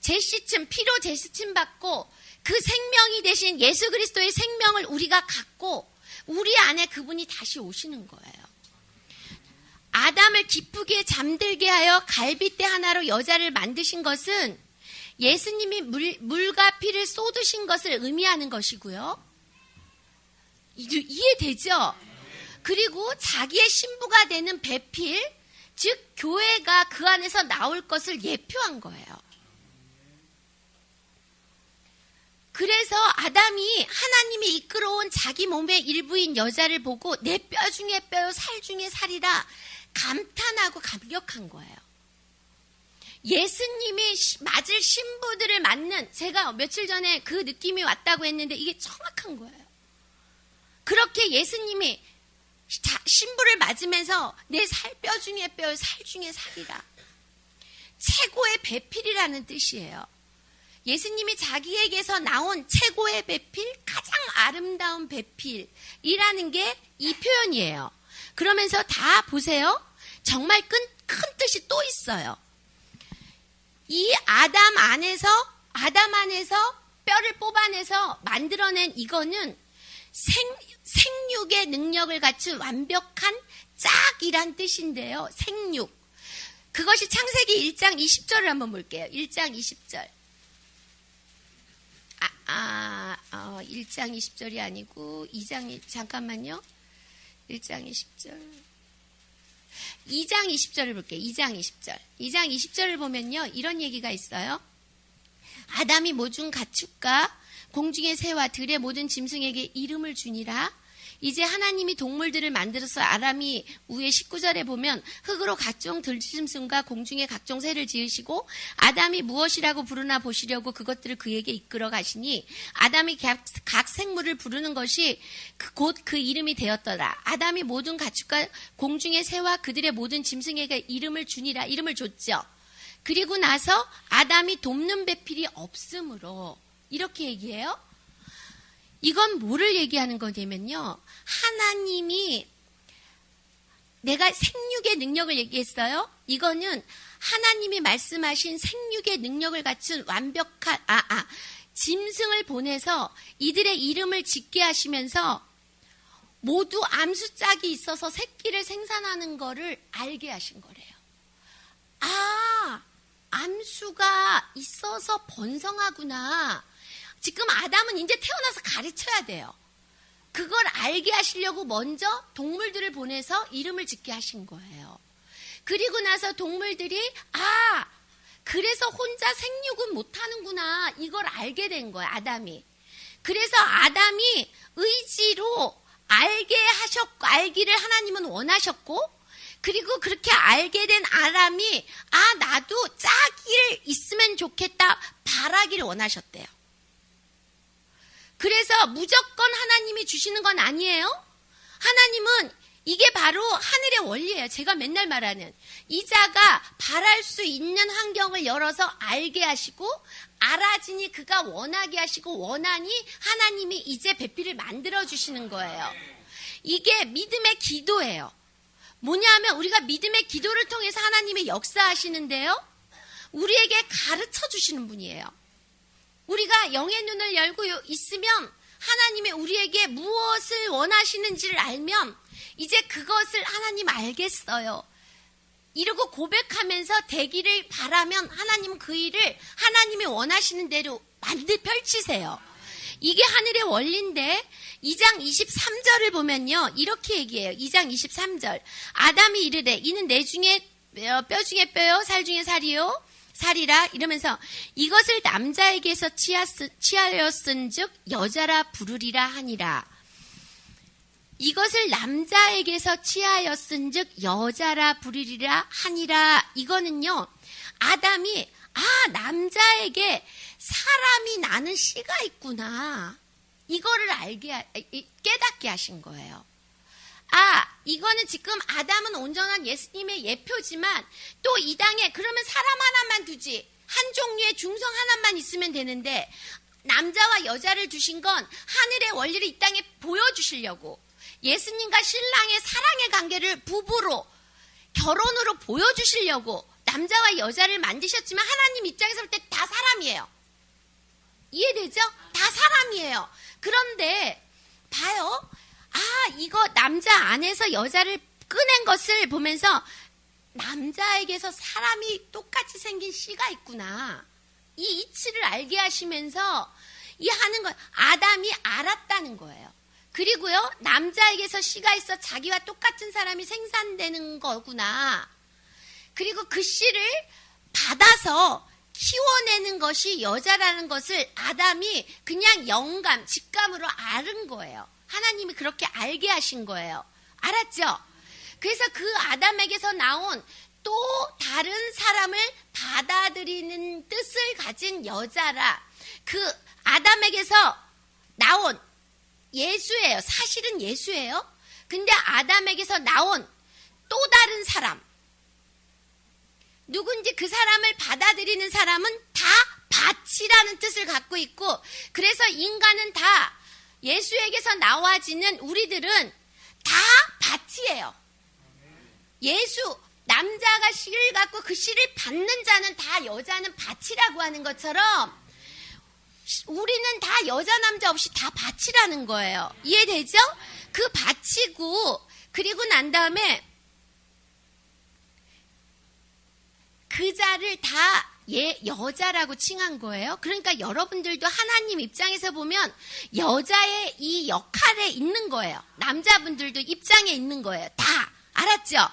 Speaker 1: 죄 씻음, 피로 죄 씻음 받고 그 생명이 되신 예수 그리스도의 생명을 우리가 갖고 우리 안에 그분이 다시 오시는 거예요. 아담을 기쁘게 잠들게 하여 갈빗대 하나로 여자를 만드신 것은 예수님이 물과 피를 쏟으신 것을 의미하는 것이고요. 이해되죠? 그리고 자기의 신부가 되는 배필, 즉 교회가 그 안에서 나올 것을 예표한 거예요. 그래서 아담이 하나님이 이끌어온 자기 몸의 일부인 여자를 보고 내 뼈 중에 뼈요 살 중에 살이라 감탄하고 감격한 거예요. 예수님이 맞을 신부들을 맞는, 제가 며칠 전에 그 느낌이 왔다고 했는데 이게 정확한 거예요. 그렇게 예수님이 신부를 맞으면서 내 뼈 중에 뼈요 살 중에 살이라. 최고의 배필이라는 뜻이에요. 예수님이 자기에게서 나온 최고의 배필, 가장 아름다운 배필이라는 게 이 표현이에요. 그러면서 다 보세요. 정말 큰 뜻이 또 있어요. 이 아담 안에서 뼈를 뽑아내서 만들어낸 이거는 생육의 능력을 갖춘 완벽한 짝이란 뜻인데요. 생육. 그것이 창세기 1장 20절을 한번 볼게요. 1장 20절. 1장 20절이 아니고 2장, 잠깐만요. 1장 20절. 2장 20절을 볼게요. 2장 20절. 2장 20절을 보면요. 이런 얘기가 있어요. 아담이 모든 가축과 공중의 새와 들의 모든 짐승에게 이름을 주니라. 이제 하나님이 동물들을 만들어서 아담이 위에 19절에 보면 흙으로 각종 들짐승과 공중의 각종 새를 지으시고 아담이 무엇이라고 부르나 보시려고 그것들을 그에게 이끌어 가시니 아담이 각 생물을 부르는 것이 곧 그 이름이 되었더라. 아담이 모든 가축과 공중의 새와 그들의 모든 짐승에게 이름을 주니라. 이름을 줬죠. 그리고 나서 아담이 돕는 배필이 없으므로 이렇게 얘기해요. 이건 뭐를 얘기하는 거냐면요. 하나님이 내가 생육의 능력을 얘기했어요. 이거는 하나님이 말씀하신 생육의 능력을 갖춘 완벽한 짐승을 보내서 이들의 이름을 짓게 하시면서 모두 암수짝이 있어서 새끼를 생산하는 거를 알게 하신 거래요. 암수가 있어서 번성하구나. 지금 아담은 이제 태어나서 가르쳐야 돼요. 그걸 알게 하시려고 먼저 동물들을 보내서 이름을 짓게 하신 거예요. 그리고 나서 동물들이 그래서 혼자 생육은 못하는구나. 이걸 알게 된 거예요. 아담이. 그래서 아담이 의지로 알기를 하나님은 원하셨고 그리고 그렇게 알게 된 아담이 나도 짝이 있으면 좋겠다 바라기를 원하셨대요. 그래서 무조건 하나님이 주시는 건 아니에요. 하나님은 이게 바로 하늘의 원리예요. 제가 맨날 말하는 이자가 바랄 수 있는 환경을 열어서 알게 하시고 알아지니 그가 원하게 하시고 원하니 하나님이 이제 배필을 만들어 주시는 거예요. 이게 믿음의 기도예요. 뭐냐면 우리가 믿음의 기도를 통해서 하나님의 역사하시는데요. 우리에게 가르쳐 주시는 분이에요. 우리가 영의 눈을 열고 있으면 하나님이 우리에게 무엇을 원하시는지를 알면 이제 그것을 하나님 알겠어요. 이러고 고백하면서 되기를 바라면 하나님은 그 일을 하나님이 원하시는 대로 펼치세요. 이게 하늘의 원리인데 2장 23절을 보면요. 이렇게 얘기해요. 2장 23절. 아담이 이르되 이는 내 중에 뼈 중에 뼈요 살 중에 살이라 이러면서 이것을 남자에게서 취하였은즉 여자라 부르리라 하니라. 이것을 남자에게서 취하였은즉 여자라 부르리라 하니라. 이거는요. 아담이 남자에게 사람이 나는 씨가 있구나. 이거를 깨닫게 하신 거예요. 이거는 지금 아담은 온전한 예수님의 예표지만 또 이 땅에 그러면 사람 하나만 두지 한 종류의 중성 하나만 있으면 되는데 남자와 여자를 두신 건 하늘의 원리를 이 땅에 보여주시려고 예수님과 신랑의 사랑의 관계를 부부로 결혼으로 보여주시려고 남자와 여자를 만드셨지만 하나님 입장에서 볼 때 다 사람이에요. 이해되죠? 다 사람이에요. 그런데 봐요. 이거 남자 안에서 여자를 꺼낸 것을 보면서 남자에게서 사람이 똑같이 생긴 씨가 있구나. 이 이치를 알게 하시면서 이 하는 거 아담이 알았다는 거예요. 그리고요. 남자에게서 씨가 있어 자기와 똑같은 사람이 생산되는 거구나. 그리고 그 씨를 받아서 키워내는 것이 여자라는 것을 아담이 그냥 영감, 직감으로 아는 거예요. 하나님이 그렇게 알게 하신 거예요. 알았죠? 그래서 그 아담에게서 나온 또 다른 사람을 받아들이는 뜻을 가진 여자라. 그 아담에게서 나온 예수예요. 사실은 예수예요. 근데 아담에게서 나온 또 다른 사람. 누군지 그 사람을 받아들이는 사람은 다 밭이라는 뜻을 갖고 있고 그래서 인간은 다 예수에게서 나와지는 우리들은 다 밭이에요. 예수, 남자가 씨를 갖고 그 씨를 받는 자는 다 여자는 밭이라고 하는 것처럼 우리는 다 여자 남자 없이 다 바치라는 거예요. 이해되죠? 그 바치고 그리고 난 다음에 그 자를 다 여자라고 칭한 거예요. 그러니까 여러분들도 하나님 입장에서 보면 여자의 이 역할에 있는 거예요. 남자분들도 입장에 있는 거예요. 다 알았죠?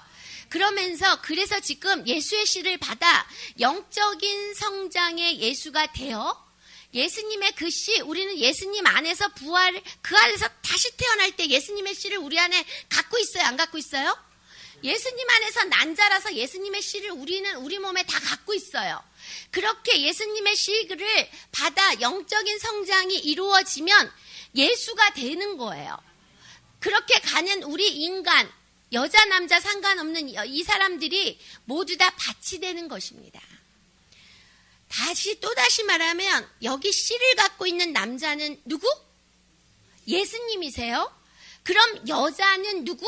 Speaker 1: 그러면서 그래서 지금 예수의 씨를 받아 영적인 성장의 예수가 되어 예수님의 그 씨, 우리는 예수님 안에서 부활, 그 안에서 다시 태어날 때 예수님의 씨를 우리 안에 갖고 있어요? 안 갖고 있어요? 예수님 안에서 난 자라서 예수님의 씨를 우리는 우리 몸에 다 갖고 있어요. 그렇게 예수님의 씨를 받아 영적인 성장이 이루어지면 예수가 되는 거예요. 그렇게 가는 우리 인간, 여자 남자 상관없는 이 사람들이 모두 다 밭이 되는 것입니다. 또다시 말하면 여기 씨를 갖고 있는 남자는 누구? 예수님이세요. 그럼 여자는 누구?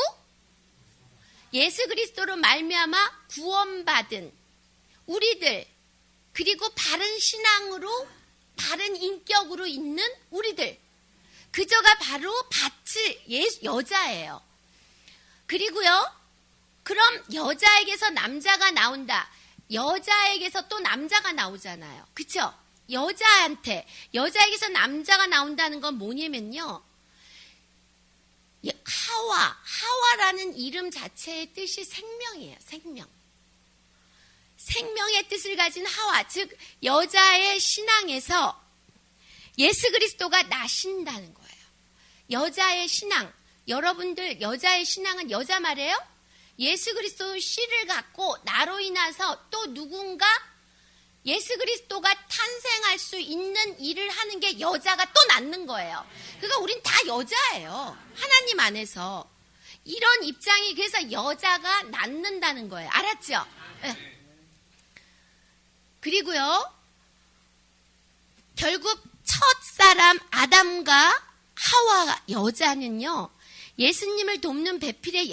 Speaker 1: 예수 그리스도로 말미암아 구원받은 우리들, 그리고 바른 신앙으로 바른 인격으로 있는 우리들, 그저가 바로 여자예요. 그리고요, 그럼 여자에게서 남자가 나온다. 여자에게서 또 남자가 나오잖아요. 그쵸? 여자에게서 남자가 나온다는 건 뭐냐면요, 하와라는 이름 자체의 뜻이 생명이에요. 생명의 뜻을 가진 하와, 즉 여자의 신앙에서 예수 그리스도가 나신다는 거예요. 여자의 신앙, 여러분들 여자의 신앙은 여자 말이에요? 예수 그리스도의 씨를 갖고 나로 인해서 또 누군가 예수 그리스도가 탄생할 수 있는 일을 하는 게 여자가 또 낳는 거예요. 그러니까 우린 다 여자예요. 하나님 안에서. 이런 입장이 그래서 여자가 낳는다는 거예요. 알았죠? 네. 그리고요, 결국 첫사람 아담과 하와 여자는요, 예수님을 돕는 배필의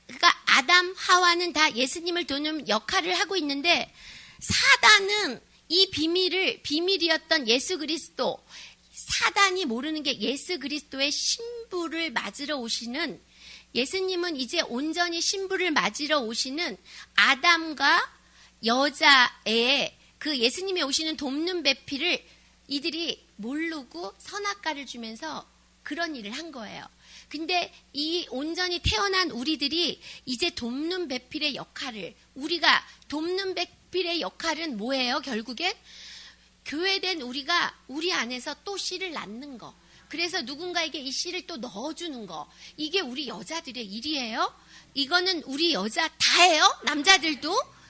Speaker 1: 그러니까 아담, 하와는 다 예수님을 돕는 역할을 하고 있는데, 사단은 이 비밀이었던 예수 그리스도, 사단이 모르는 게 예수 그리스도의 신부를 맞으러 오시는, 예수님은 이제 온전히 신부를 맞으러 오시는 아담과 여자의 그 예수님이 오시는 돕는 배필을 이들이 모르고 선악과를 주면서 그런 일을 한 거예요. 근데 이 온전히 태어난 우리들이 이제 돕는 배필의 역할을, 우리가 돕는 배필의 역할은 뭐예요? 결국엔 교회된 우리가 우리 안에서 또 씨를 낳는 거, 그래서 누군가에게 이 씨를 또 넣어주는 거, 이게 우리 여자들의 일이에요. 이거는 우리 여자 다예요. 남자들도.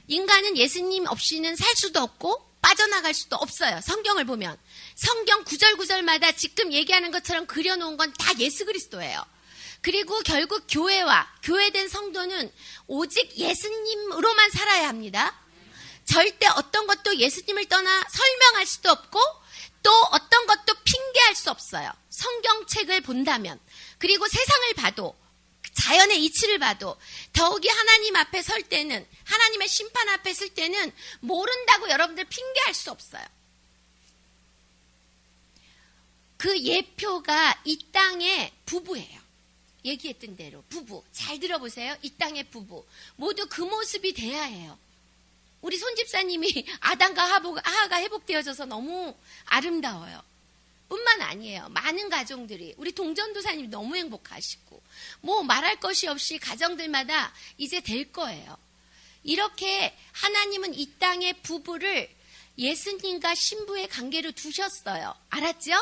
Speaker 1: 인간은 예수님 없이는 살 수도 없고 빠져나갈 수도 없어요. 성경을 보면 성경 구절마다 지금 얘기하는 것처럼 그려놓은 건 다 예수 그리스도예요. 그리고 결국 교회된 성도는 오직 예수님으로만 살아야 합니다. 절대 어떤 것도 예수님을 떠나 설명할 수도 없고 또 어떤 것도 핑계할 수 없어요. 성경책을 본다면, 그리고 세상을 봐도, 자연의 이치를 봐도, 더욱이 하나님 앞에 설 때는, 하나님의 심판 앞에 설 때는 모른다고 여러분들 핑계할 수 없어요. 그 예표가 이 땅의 부부예요. 얘기했던 대로 부부, 잘 들어보세요. 이 땅의 부부 모두 그 모습이 돼야 해요. 우리 손집사님이 아담과 하하가 회복되어져서 너무 아름다워요. 뿐만 아니에요. 많은 가정들이, 우리 동전도사님이 너무 행복하시고, 뭐 말할 것이 없이 가정들마다 이제 될 거예요. 이렇게 하나님은 이 땅의 부부를 예수님과 신부의 관계로 두셨어요. 알았죠?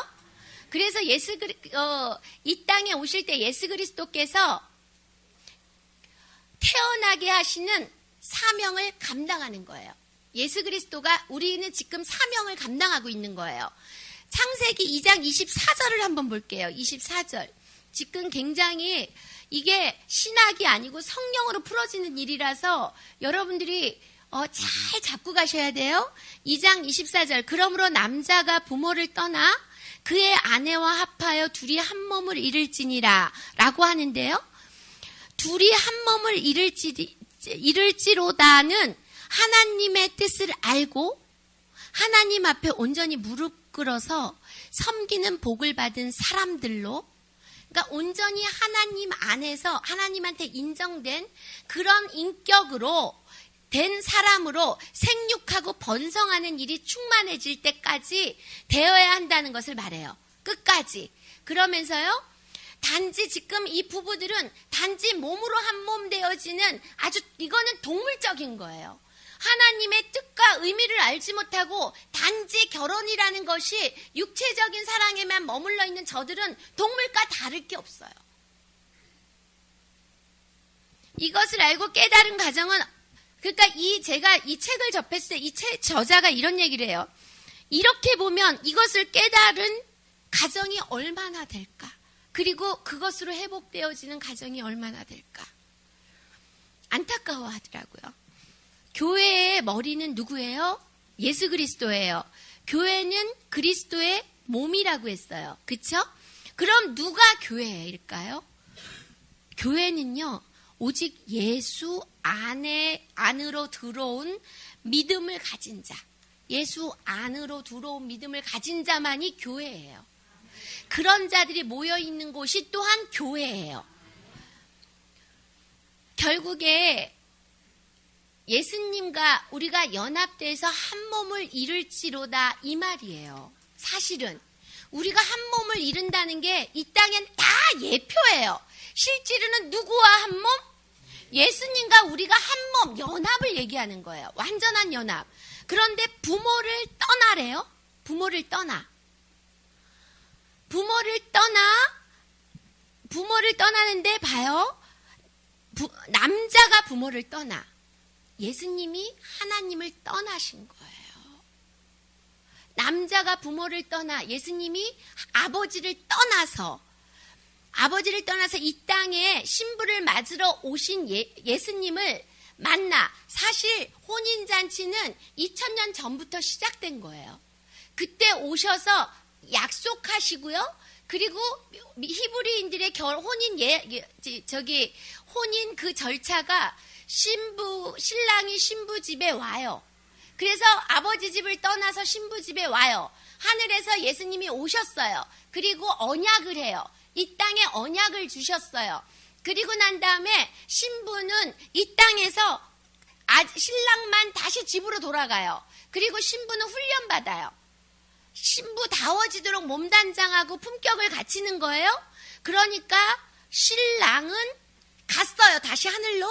Speaker 1: 그래서 이 땅에 오실 때 예수 그리스도께서 태어나게 하시는 사명을 감당하는 거예요. 예수 그리스도가, 우리는 지금 사명을 감당하고 있는 거예요. 창세기 2장 24절을 한번 볼게요. 24절. 지금 굉장히 이게 신학이 아니고 성령으로 풀어지는 일이라서 여러분들이 잘 잡고 가셔야 돼요. 2장 24절. 그러므로 남자가 부모를 떠나 그의 아내와 합하여 둘이 한 몸을 이룰지니라 라고 하는데요. 둘이 한 몸을 이룰지로다는 하나님의 뜻을 알고 하나님 앞에 온전히 무릎 꿇어서 섬기는 복을 받은 사람들로, 그러니까 온전히 하나님 안에서 하나님한테 인정된 그런 인격으로 된 사람으로 생육하고 번성하는 일이 충만해질 때까지 되어야 한다는 것을 말해요. 끝까지. 그러면서요, 단지 지금 이 부부들은 단지 몸으로 한 몸 되어지는 아주 이거는 동물적인 거예요. 하나님의 뜻과 의미를 알지 못하고 단지 결혼이라는 것이 육체적인 사랑에만 머물러 있는 저들은 동물과 다를 게 없어요. 이것을 알고 깨달은 가정은, 그러니까 제가 이 책을 접했을 때 이 책 저자가 이런 얘기를 해요. 이렇게 보면 이것을 깨달은 가정이 얼마나 될까? 그리고 그것으로 회복되어지는 가정이 얼마나 될까? 안타까워 하더라고요. 교회의 머리는 누구예요? 예수 그리스도예요. 교회는 그리스도의 몸이라고 했어요. 그렇죠? 그럼 누가 교회일까요? 교회는요, 오직 예수 안으로 들어온 믿음을 가진 자, 예수 안으로 들어온 믿음을 가진 자만이 교회예요. 그런 자들이 모여 있는 곳이 또한 교회예요. 결국에 예수님과 우리가 연합돼서 한 몸을 이룰지로다 이 말이에요. 사실은 우리가 한 몸을 이룬다는 게 이 땅엔 다 예표예요. 실제로는 누구와 한 몸? 예수님과 우리가 한 몸, 연합을 얘기하는 거예요. 완전한 연합. 그런데 부모를 떠나래요. 부모를 떠나는데 봐요. 남자가 부모를 떠나. 예수님이 하나님을 떠나신 거예요. 남자가 부모를 떠나 예수님이 아버지를 떠나서 이 땅에 신부를 맞으러 오신 예수님을 만나. 사실 혼인잔치는 2000년 전부터 시작된 거예요. 그때 오셔서 약속하시고요. 그리고 히브리인들의 혼인 그 절차가 신랑이 신부 집에 와요. 그래서 아버지 집을 떠나서 신부 집에 와요. 하늘에서 예수님이 오셨어요. 그리고 언약을 해요. 이 땅에 언약을 주셨어요. 그리고 난 다음에 신부는 이 땅에서 신랑만 다시 집으로 돌아가요. 그리고 신부는 훈련받아요. 신부다워지도록 몸단장하고 품격을 갖추는 거예요. 그러니까 신랑은 갔어요. 다시 하늘로.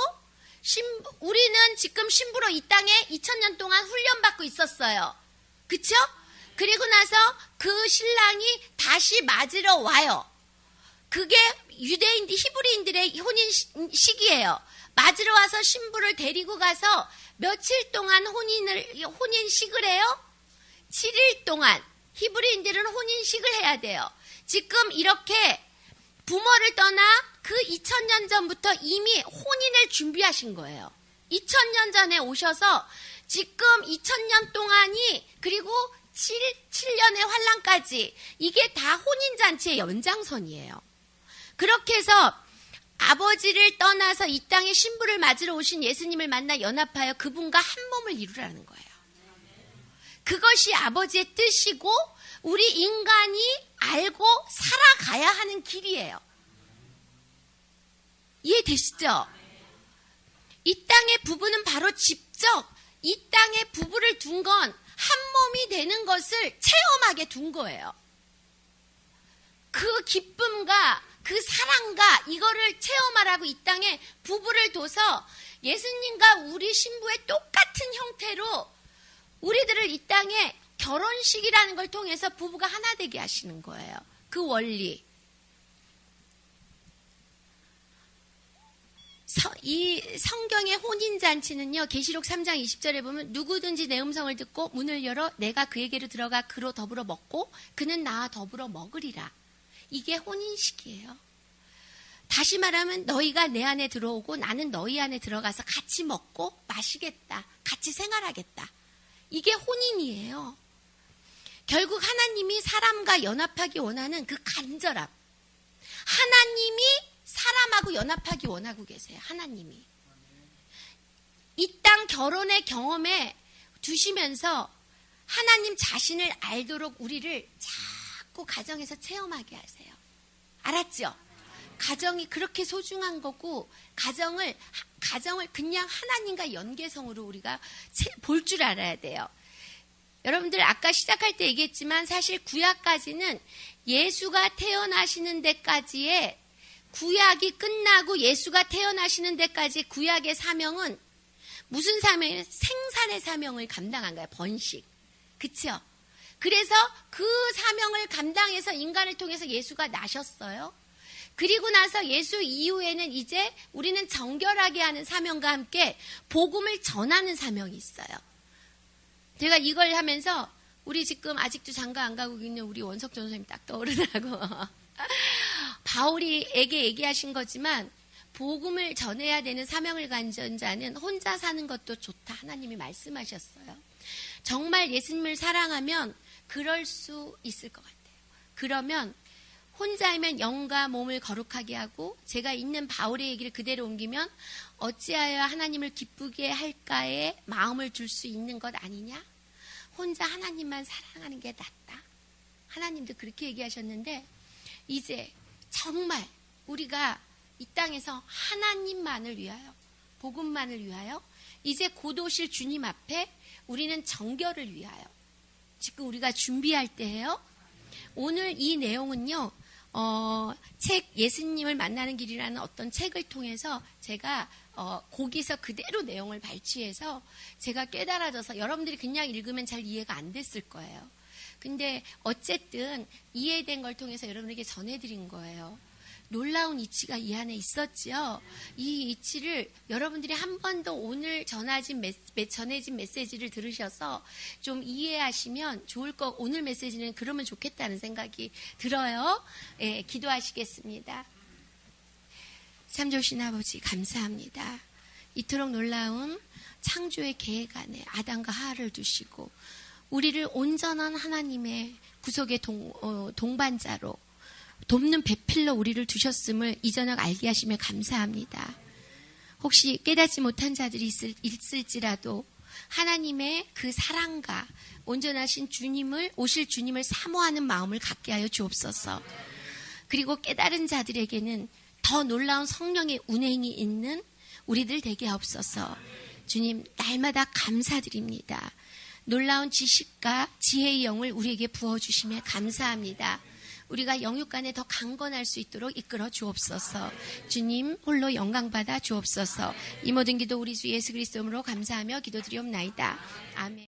Speaker 1: 우리는 지금 신부로 이 땅에 2000년 동안 훈련받고 있었어요. 그쵸? 그리고 나서 그 신랑이 다시 맞으러 와요. 그게 히브리인들의 혼인 시기예요. 맞으러 와서 신부를 데리고 가서 며칠 동안 혼인식을 해요? 7일 동안. 히브리인들은 혼인식을 해야 돼요. 지금 이렇게 부모를 떠나 그 2000년 전부터 이미 혼인을 준비하신 거예요. 2000년 전에 오셔서 지금 2000년 동안이 그리고 7년의 환란까지 이게 다 혼인잔치의 연장선이에요. 그렇게 해서 아버지를 떠나서 이 땅에 신부를 맞으러 오신 예수님을 만나 연합하여 그분과 한 몸을 이루라는 거예요. 그것이 아버지의 뜻이고 우리 인간이 알고 살아가야 하는 길이에요. 이해되시죠? 이 땅의 부부는 바로 직접 이 땅에 부부를 둔 건 한 몸이 되는 것을 체험하게 둔 거예요. 그 기쁨과 그 사랑과 이거를 체험하라고 이 땅에 부부를 둬서 예수님과 우리 신부의 똑같은 형태로 우리들을 이 땅에 결혼식이라는 걸 통해서 부부가 하나 되게 하시는 거예요. 그 원리. 이 성경의 혼인잔치는요, 계시록 3장 20절에 보면 누구든지 내 음성을 듣고 문을 열어 내가 그에게로 들어가 그로 더불어 먹고 그는 나와 더불어 먹으리라. 이게 혼인식이에요. 다시 말하면 너희가 내 안에 들어오고 나는 너희 안에 들어가서 같이 먹고 마시겠다. 같이 생활하겠다. 이게 혼인이에요. 결국 하나님이 사람과 연합하기 원하는 그 간절함. 하나님이 사람하고 연합하기 원하고 계세요. 하나님이. 이 땅 결혼의 경험에 두시면서 하나님 자신을 알도록 우리를 자꾸 가정에서 체험하게 하세요. 알았죠? 가정이 그렇게 소중한 거고, 가정을 그냥 하나님과 연계성으로 우리가 볼 줄 알아야 돼요. 여러분들 아까 시작할 때 얘기했지만 사실 구약까지는 예수가 태어나시는 데까지의, 구약이 끝나고 예수가 태어나시는 데까지 구약의 사명은 무슨 사명이에요? 생산의 사명을 감당한 거예요. 번식. 그쵸? 그래서 그 사명을 감당해서 인간을 통해서 예수가 나셨어요. 그리고 나서 예수 이후에는 이제 우리는 정결하게 하는 사명과 함께 복음을 전하는 사명이 있어요. 제가 이걸 하면서 우리 지금 아직도 장가 안 가고 있는 우리 원석 전도사님 딱 떠오르더라고. 바울이에게 얘기하신 거지만 복음을 전해야 되는 사명을 가진 자는 혼자 사는 것도 좋다. 하나님이 말씀하셨어요. 정말 예수님을 사랑하면 그럴 수 있을 것 같아요. 그러면 혼자이면 영과 몸을 거룩하게 하고, 제가 있는 바울의 얘기를 그대로 옮기면 어찌하여 하나님을 기쁘게 할까에 마음을 줄 수 있는 것 아니냐? 혼자 하나님만 사랑하는 게 낫다. 하나님도 그렇게 얘기하셨는데, 이제 정말 우리가 이 땅에서 하나님만을 위하여, 복음만을 위하여, 이제 곧 오실 주님 앞에 우리는 정결을 위하여 지금 우리가 준비할 때예요. 오늘 이 내용은요, 책 예수님을 만나는 길이라는 어떤 책을 통해서 제가 거기서 그대로 내용을 발췌해서 제가 깨달아져서, 여러분들이 그냥 읽으면 잘 이해가 안 됐을 거예요. 근데 어쨌든 이해된 걸 통해서 여러분에게 전해드린 거예요. 놀라운 이치가 이 안에 있었지요. 이 이치를 여러분들이 한 번 더 오늘 전해진 메시지를 들으셔서 좀 이해하시면 좋을 거, 오늘 메시지는 그러면 좋겠다는 생각이 들어요. 예, 기도하시겠습니다. 참 좋으신 아버지, 감사합니다. 이토록 놀라운 창조의 계획 안에 아담과 하와를 두시고 우리를 온전한 하나님의 구속의 동반자로 돕는 배필로 우리를 두셨음을 이 저녁 알게 하시며 감사합니다. 혹시 깨닫지 못한 자들이 있을지라도 하나님의 그 사랑과 온전하신 주님을, 오실 주님을 사모하는 마음을 갖게 하여 주옵소서. 그리고 깨달은 자들에게는 더 놀라운 성령의 운행이 있는 우리들 되게 하옵소서. 주님, 날마다 감사드립니다. 놀라운 지식과 지혜의 영을 우리에게 부어주시며 감사합니다. 우리가 영육간에 더 강건할 수 있도록 이끌어 주옵소서. 주님 홀로 영광받아 주옵소서. 이 모든 기도 우리 주 예수 그리스도 이름으로 감사하며 기도드리옵나이다. 아멘.